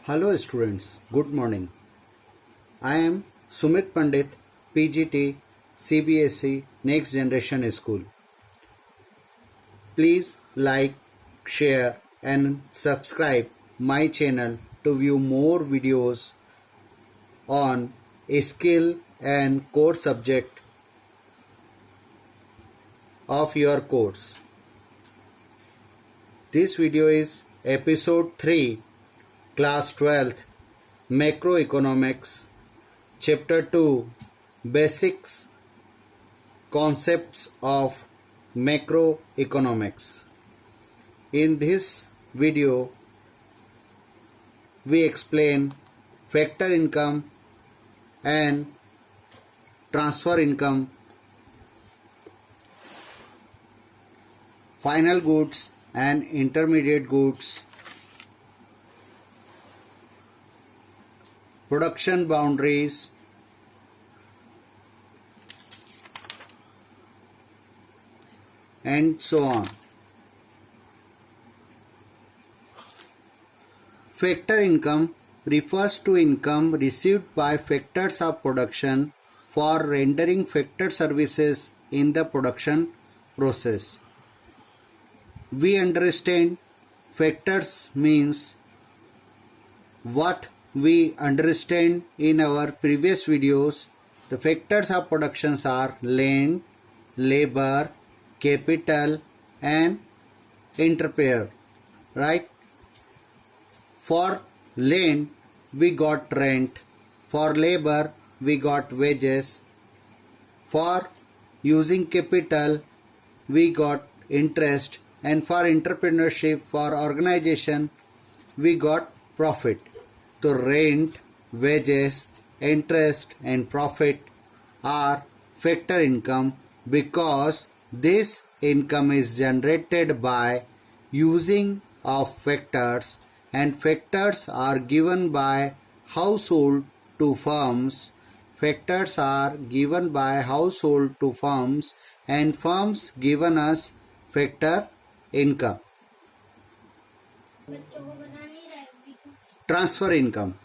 Hello students, good morning. I am Sumit Pandit, PGT, CBSE Next Generation School. Please like, share and subscribe my channel to view more videos on a skill and core subject of your course. This video is episode 3, class 12th, macroeconomics, chapter 2, basics concepts of macroeconomics. In this video we explain factor income and transfer income, final goods and intermediate goods, production boundaries, and so on. Factor income refers to income received by factors of production for rendering factor services in the production process. We understand factors means what we understand in our previous videos. The factors of productions are land, labor, capital and entrepreneur, right? For land we got rent, for labor we got wages, for using capital we got interest, and for entrepreneurship, for organization we got profit. So rent, wages, interest and profit are factor income because this income is generated by using of factors, and factors are given by household to firms. Factors are given by household to firms and firms given us factor income. Transfer income.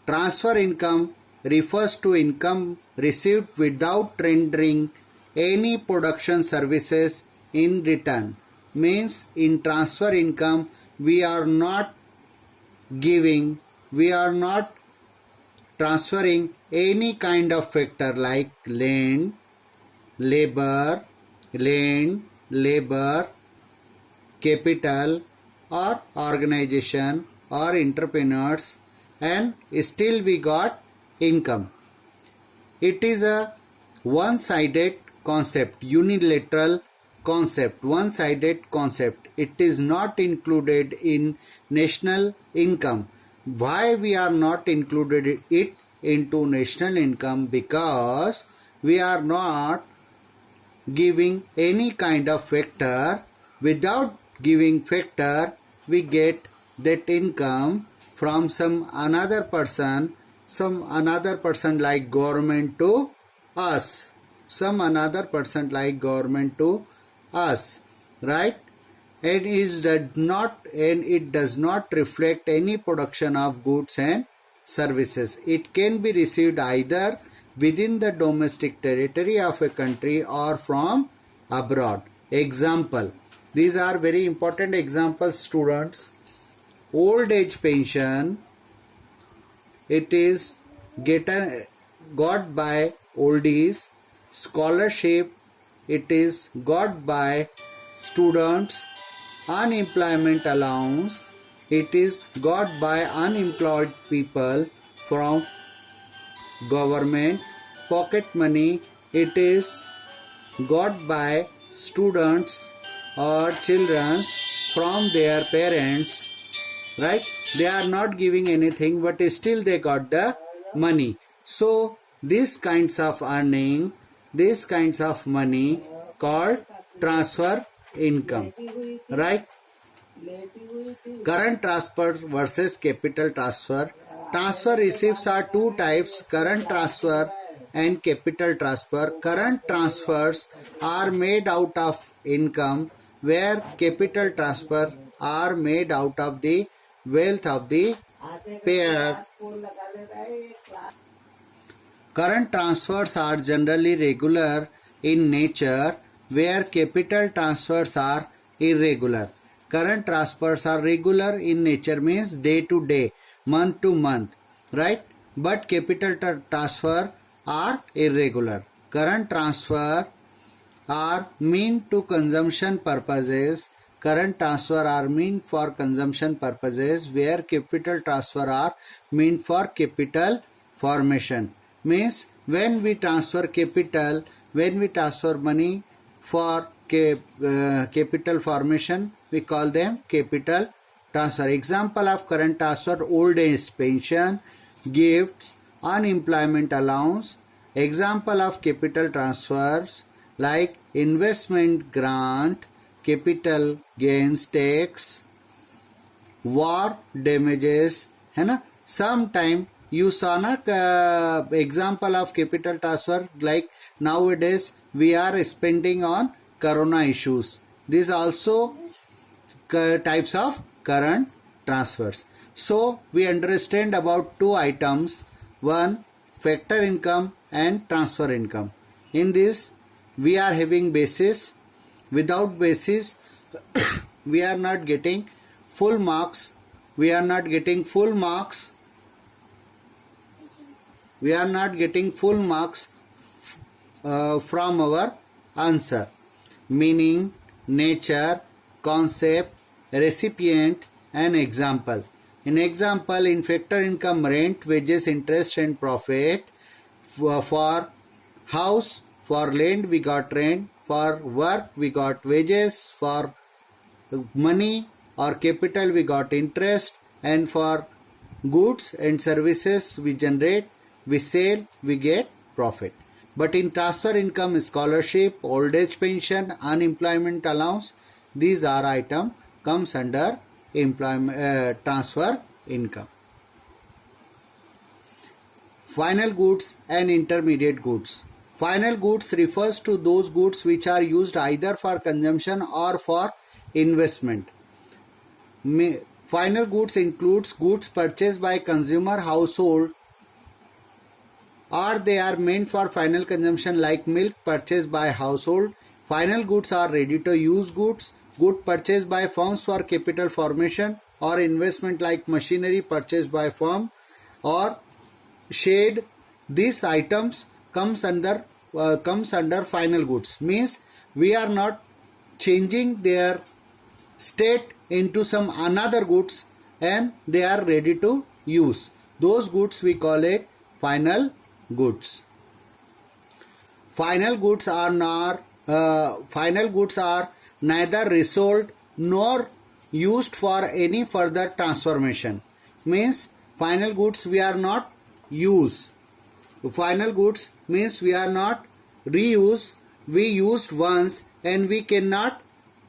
Transfer income refers to income received without rendering any production services in return. Means in transfer income we are not transferring any kind of factor like land, labor, capital or organization or entrepreneurs, and still we got income. It is a one-sided concept, unilateral concept, one-sided concept. It is not included in national income. Why we are not included it into national income? Because we are not giving any kind of factor. Without giving factor we get that income from some another person like government to us, right? And it does not reflect any production of goods and services. It can be received either within the domestic territory of a country or from abroad. Example, these are very important examples, students. Old age pension, it is got by oldies. Scholarship, it is got by students. Unemployment allowance, it is got by unemployed people from government. Pocket money, it is got by students or children from their parents, right? They are not giving anything but still they got the money. So these kinds of earning, these kinds of money called transfer income, right? Current transfer versus capital transfer. Transfer receipts are two types, current transfer and capital transfer. Current transfers are made out of income, where capital transfer are made out of the wealth of the pair. Current transfers are generally regular in nature, where capital transfers are irregular. Current transfers are regular in nature means day to day, month to month, right? But capital transfer are irregular. Current transfer are meant to consumption purposes. Current transfer are meant for consumption purposes, where capital transfer are meant for capital formation. Means when we transfer capital, when we transfer money for capital formation, we call them capital transfer. Example of current transfer: old age pension, gifts, unemployment allowance. Example of capital transfers like investment grant, capital gains tax, war damages, है ना. Sometime you saw na example of capital transfer, like nowadays we are spending on corona issues. These also types of current transfers. So we understand about two items: one, factor income and transfer income. In this we are having basis. Without basis we are not getting full marks. We are not getting full marks. We are not getting full marks from our answer. Meaning, nature, concept, recipient and example. In example, in factor income, rent, wages, interest and profit. For house, for land we got rent, for work we got wages, for money or capital we got interest, and for goods and services we generate, we sell, we get profit. But in transfer income, scholarship, old age pension, unemployment allowance, these are item comes under transfer income. Final goods and intermediate goods. Final goods refers to those goods which are used either for consumption or for investment. Final goods includes goods purchased by consumer household, or they are meant for final consumption, like milk purchased by household. Final goods are ready to use goods, good purchased by firms for capital formation or investment, like machinery purchased by firm or shade. These items comes under final goods. Means we are not changing their state into some another goods and they are ready to use. Those goods we call it final goods. Final goods are neither resold nor used for any further transformation. Means final goods we are not use. Final goods means we are not reuse. We used once and we cannot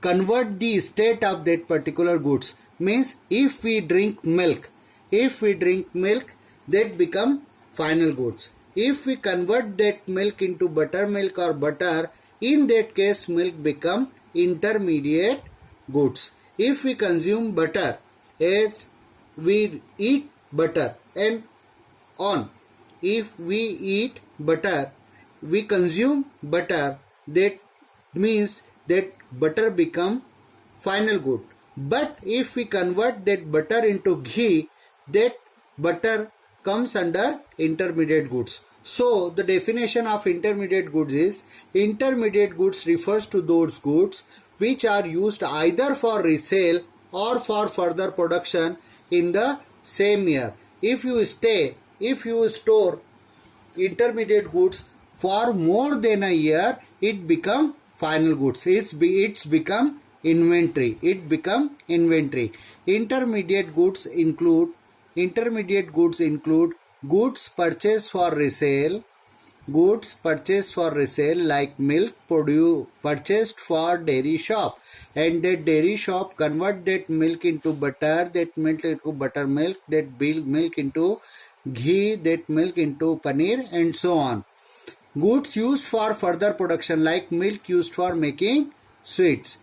convert the state of that particular goods. Means if we drink milk, that become final goods. If we convert that milk into buttermilk or butter, in that case milk become intermediate goods. If we consume butter, as we eat butter and on, if we eat butter, we consume butter, that means that butter become final good. But if we convert that butter into ghee, that butter comes under intermediate goods. So the definition of intermediate goods is: intermediate goods refers to those goods which are used either for resale or for further production in the same year. If you store intermediate goods for more than a year, it become final goods. It's become inventory. Intermediate goods include goods purchased for resale, like milk purchased for dairy shop, and that dairy shop convert that milk into butter, that milk into buttermilk, that milk into ghee, that milk into paneer, and so on. Goods used for further production, like milk used for making sweets.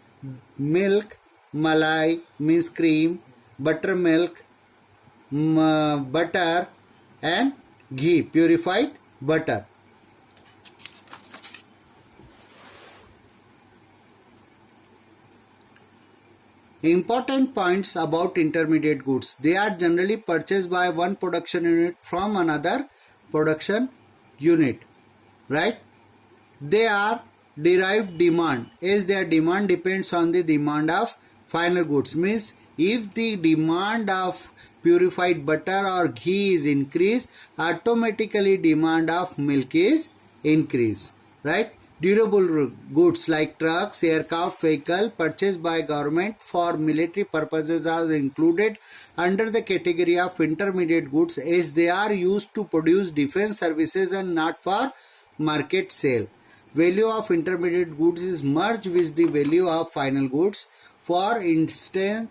Milk, malai means cream, buttermilk, butter and ghee, purified butter. Important points about intermediate goods. They are generally purchased by one production unit from another production unit, right? They are derived demand, as their demand depends on the demand of final goods. Means if the demand of purified butter or ghee is increased, automatically demand of milk is increased, right? Durable goods like trucks, aircraft, vehicle purchased by government for military purposes are included under the category of intermediate goods, as they are used to produce defense services and not for market sale. Value of intermediate goods is merged with the value of final goods. For instance,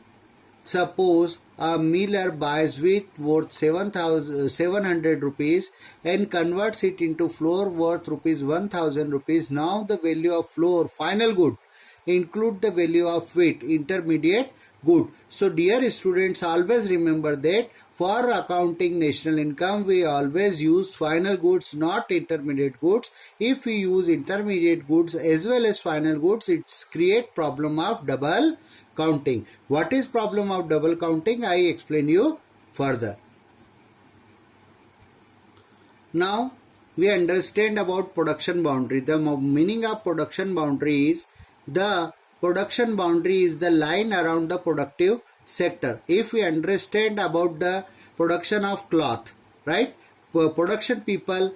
suppose a miller buys wheat worth 700 rupees and converts it into flour worth rupees 1000 rupees. Now the value of flour, final good, include the value of wheat, intermediate good. So dear students, always remember that for accounting national income, we always use final goods, not intermediate goods. If we use intermediate goods as well as final goods, it's create problem of double counting. What is problem of double counting? I explain you further. Now we understand about production boundary. The meaning of production boundary is the production boundary is the line around the productive sector. If we understand about the production of cloth, right? Production people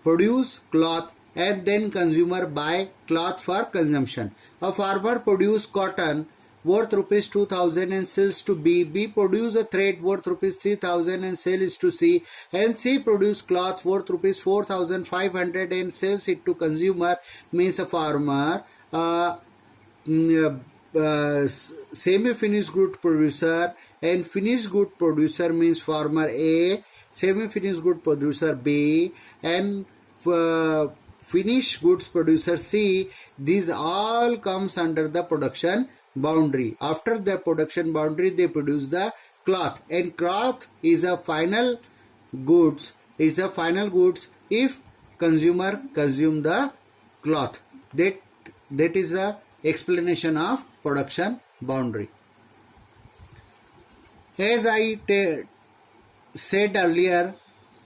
produce cloth and then consumer buy cloth for consumption. A farmer produce cotton worth rupees 2000 and sells to B. B produce a thread worth rupees 3000 and sells to C. And C produce cloth worth rupees 4500 and sells it to consumer. Means a farmer, semi-finished good producer and finished good producer means farmer A, semi-finished good producer B, and finished goods producer C. These all comes under the production boundary. After the production boundary, they produce the cloth, and cloth is a final goods. It's a final goods if consumer consume the cloth. That is the explanation of production boundary. As I said earlier,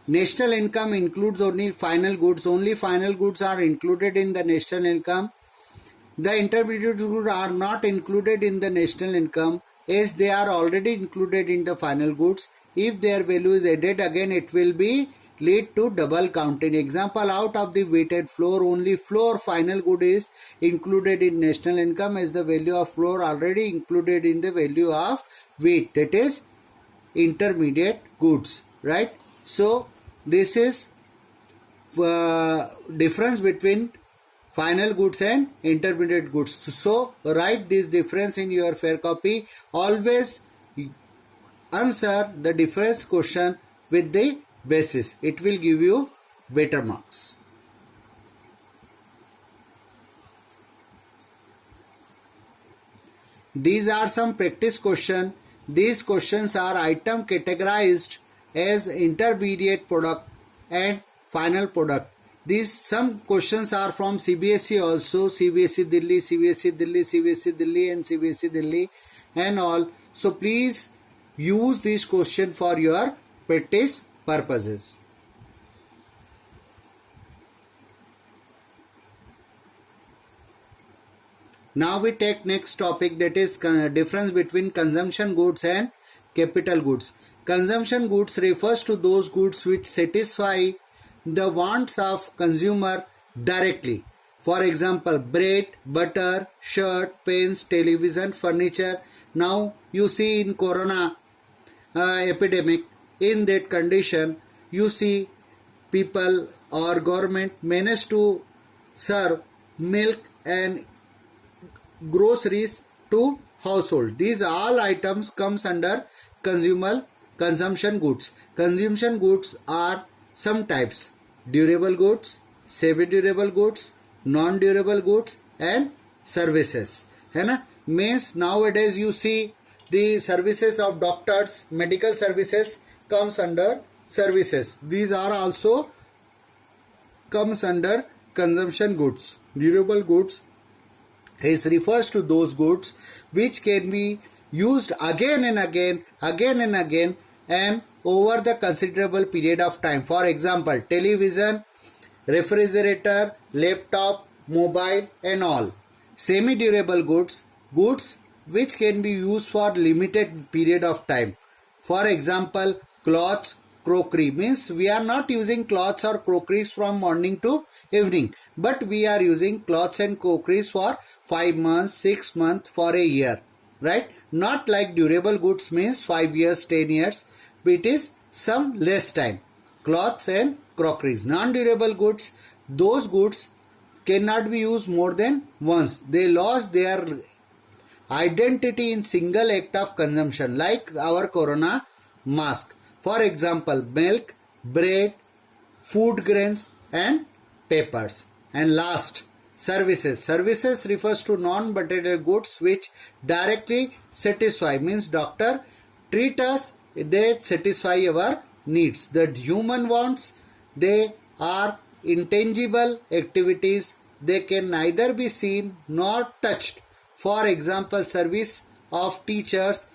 national income includes only final goods. Only final goods are included in the national income. The intermediate goods are not included in the national income, as they are already included in the final goods. If their value is added again, it will be lead to double counting. Example, out of the weighted flour, only flour final good is included in national income, as the value of flour already included in the value of wheat. That is intermediate goods, right? So this is difference between final goods and intermediate goods. So write this difference in your fair copy. Always answer the difference question with the basis. It will give you better marks. These are some practice questions. These questions are item categorized as intermediate product and final product. These some questions are from CBSE also, CBSE Delhi, CBSE Delhi, CBSE Delhi and CBSE Delhi and all. So please use this question for your practice purposes. Now we take next topic, that is difference between consumption goods and capital goods. Consumption goods refers to those goods which satisfy the wants of consumer directly. For example, bread, butter, shirt, pens, television, furniture. Now you see in corona epidemic, in that condition, you see people or government managed to serve milk and groceries to household. These all items comes under consumption goods. Consumption goods are some types: durable goods, semi-durable goods, non-durable goods and services. है ना? Means nowadays you see The services of doctors, medical services comes under services. These are also comes under consumption goods. Durable goods is refers to those goods which can be used again and again and over the considerable period of time. For example, television, refrigerator, laptop, mobile and all. Semi-durable goods, goods which can be used for limited period of time. For example, cloths, crockery, means we are not using cloths or crockeries from morning to evening, but we are using cloths and crockeries for 5 months, 6 months, for a year, right? Not like durable goods means 5 years, 10 years, it is some less time. Cloths and crockeries. Non-durable goods, those goods cannot be used more than once. They lost their identity in single act of consumption, like our corona mask. For example, milk, bread, food grains and papers. And last, services. Services refers to non-material goods which directly satisfy, means doctor treat us, they satisfy our needs. The human wants, they are intangible activities. They can neither be seen nor touched. For example, service of teachers,